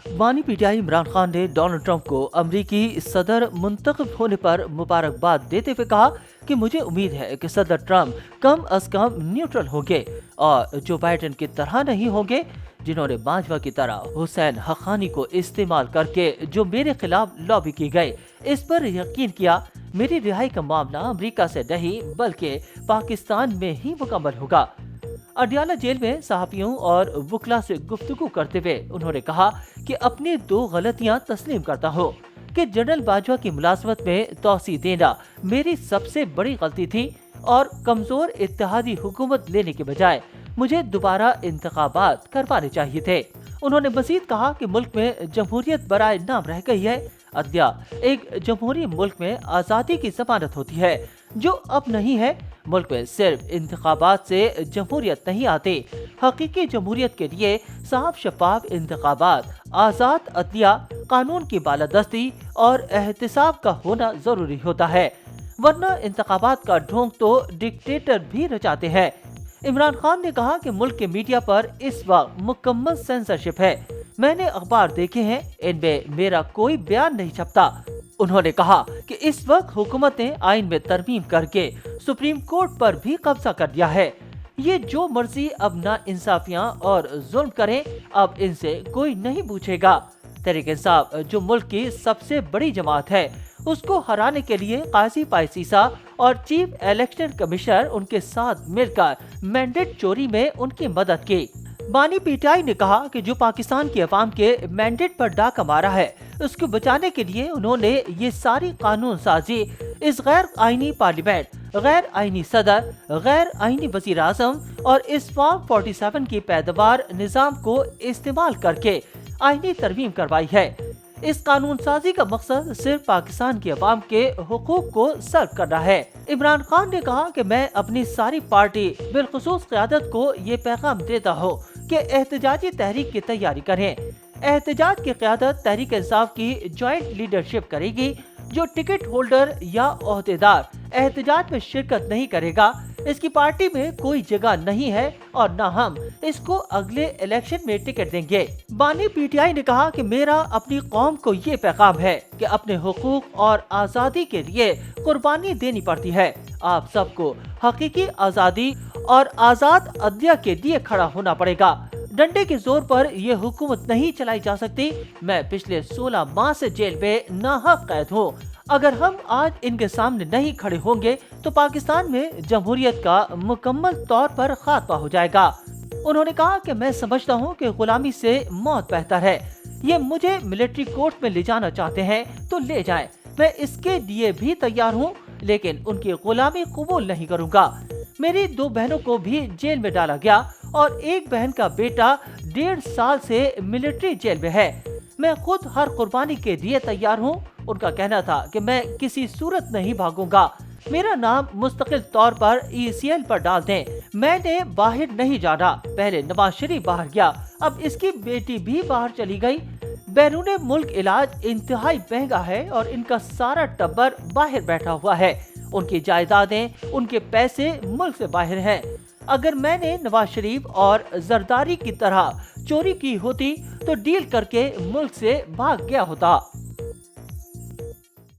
बानी पीटीआई इमरान खान ने Donald Trump को अमेरिकी सदर मुंतखब होने पर मुबारकबाद देते हुए कहा कि मुझे उम्मीद है कि सदर ट्रंप कम अज कम न्यूट्रल होंगे और जो बाइडेन की तरह नहीं होंगे, जिन्होंने बाजवा की तरह हुसैन हक्कानी को इस्तेमाल करके जो मेरे खिलाफ लॉबी की गई, इस पर यकीन किया मेरी रिहाई का मामला अमेरिका से नहीं बल्कि पाकिस्तान में ही मुकम्मल होगा। अडियाला जेल में सहाफियों और वकला से गुफ्तगू करते हुए उन्होंने कहा कि अपनी 2 गलतियां तस्लीम करता हूँ कि जनरल बाजवा की मुलाजमत में तोसी देना मेरी सबसे बड़ी गलती थी और कमजोर इत्तेहादी हुकूमत लेने के बजाय मुझे दोबारा इंतखाबात करवाने चाहिए थे। उन्होंने मजीद कहा कि मुल्क में जमहूरियत बराए नाम रह गई है। अद्या एक जमहूरी मुल्क में आज़ादी की जमानत होती है, जो अब नहीं है। मुल्क में सिर्फ इंतखाबात से जमहूरियत नहीं आती। हकीकी जमहूरियत के लिए साफ शफाफ इंतखाबात, आज़ाद अदलिया, कानून की बालादस्ती और एहतिसाब का होना जरूरी होता है, वरना इंतखाबात का ढोंग तो डिक्टेटर भी रचाते हैं। इमरान खान ने कहा कि मुल्क के मीडिया पर इस वक्त मुकम्मल सेंसरशिप है। मैंने अखबार देखे हैं, इनमें मेरा कोई बयान नहीं छपता। उन्होंने कहा कि इस वक्त हुकूमत ने आइन में तरमीम करके सुप्रीम कोर्ट पर भी कब्जा कर दिया है। ये जो मर्जी अब ना इंसाफियां और जुल्म करें, अब इनसे कोई नहीं पूछेगा। तहरीक इंसाफ जो मुल्क की सबसे बड़ी जमात है, उसको हराने के लिए काजी पायसीसा और चीफ इलेक्शन कमिश्नर उनके साथ मिलकर मैंडेट चोरी में उनकी मदद की। बानी पीटीआई ने कहा कि जो पाकिस्तान की अवाम के मैंडेट पर डाका मारा है, उसको बचाने के लिए उन्होंने ये सारी कानून साजी इस गैर आईनी पार्लियामेंट, गैर आईनी सदर, गैर आईनी वजीर आजम और इस फॉर्म 47 की पैदावार निजाम को इस्तेमाल करके आईनी तरमीम करवाई है। इस कानून साजी का मकसद सिर्फ पाकिस्तान की अवाम के हुकूक को सर्व करना है। इमरान खान ने कहा कि मैं अपनी सारी पार्टी बिलखुसूस क़यादत को ये पैगाम देता हूँ कि एहतजाजी तहरीक की तैयारी करें। एहतजाज की क़यादत तहरीक इंसाफ की जॉइंट लीडरशिप करेगी। जो टिकट होल्डर या ओहदेदार एहतजाज में शिरकत नहीं करेगा, इसकी पार्टी में कोई जगह नहीं है और न हम इसको अगले इलेक्शन में टिकट देंगे। बानी पीटीआई ने कहा कि मेरा अपनी कौम को ये पैगाम है कि अपने हुकूक और आज़ादी के लिए कुर्बानी देनी पड़ती है। आप सबको हकीकी आज़ादी और आज़ाद अदलिया के लिए खड़ा होना पड़ेगा। डंडे के जोर पर यह हुकूमत नहीं चलाई जा सकती। मैं पिछले 16 माह से जेल में नाहक कैद हूँ। अगर हम आज इनके सामने नहीं खड़े होंगे तो पाकिस्तान में जमहूरियत का मुकम्मल तौर पर खात्मा हो जाएगा। उन्होंने कहा कि मैं समझता हूँ कि गुलामी से मौत बेहतर है। ये मुझे मिलिट्री कोर्ट में ले जाना चाहते हैं तो ले जाएं। मैं इसके लिए भी तैयार हूँ, लेकिन उनकी गुलामी कबूल नहीं करूँगा। मेरी 2 बहनों को भी जेल में डाला गया और एक बहन का बेटा 1.5 साल से मिलिट्री जेल में है। मैं खुद हर कुर्बानी के लिए तैयार हूँ। उनका कहना था कि मैं किसी सूरत नहीं भागूंगा। मेरा नाम मुस्तकिल तौर पर ECL पर डाल दें। मैंने बाहर नहीं जाना। पहले नवाज शरीफ बाहर गया, अब इसकी बेटी भी बाहर चली गई। बैरून मुल्क इलाज इंतहाई महंगा है और इनका सारा टब्बर बाहर बैठा हुआ है। उनकी जायदादें, उनके पैसे मुल्क से बाहर हैं। अगर मैंने नवाज शरीफ और जरदारी की तरह चोरी की होती तो डील करके मुल्क से भाग गया होता।